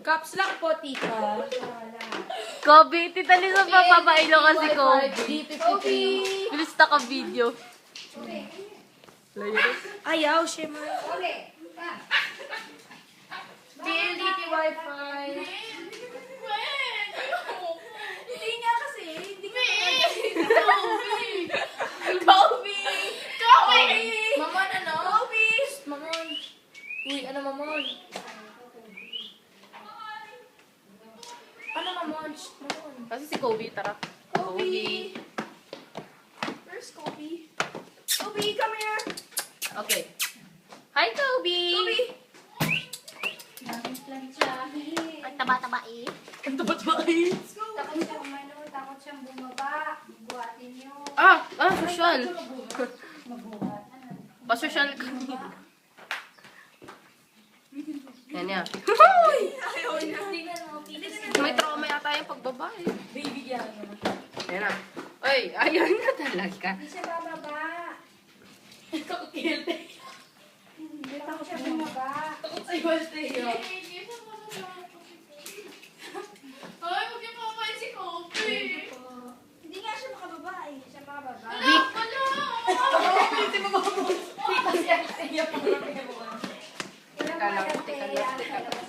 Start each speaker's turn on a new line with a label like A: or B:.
A: Caps lock po, tita.
B: Kobe, tita Lisa, papabailo kasi Kobe.
A: Kobe!
B: Bilis na ka video.
A: Ayaw, Shema. DLDT Wi-Fi. Hindi nga kasi. Hindi nga Kobe! Mamon, ano? Kobe! Mamon. Uy, ano mamon? Ano mamon? Mamon.
B: Kasi si Kobe, tara.
A: Kobe! Where's Kobe? Kobe, come here!
B: Okay. Hi, Kobe!
A: Kobe!
B: Ang taba-taba eh.
A: Ang tabat-tabat eh.
C: Takot siyang takot siyang bumaba. Buhatin niyo.
B: Social.
C: Mabuhat.
B: Pa-social kami. Yan yan.
A: Ayaw na.
B: May trauma yata yung pagbabae.
A: Baby yan.
B: Yan na. Ay, ayaw na talaga.
C: Hindi siya bababa.
A: Kakakilte.
C: Hindi takot siya bumaba.
A: Takot sa iwas tayo.
D: Ay, huwag niyo pakain si Kobe.
C: Hindi nga siya makababa eh. Siya makababa.
B: Vic,
A: Hindi mo mababos. Tita siya. Iya pa.
C: Wala
B: Teka lang,
C: ba yung
B: teka
C: kaya?
B: lang.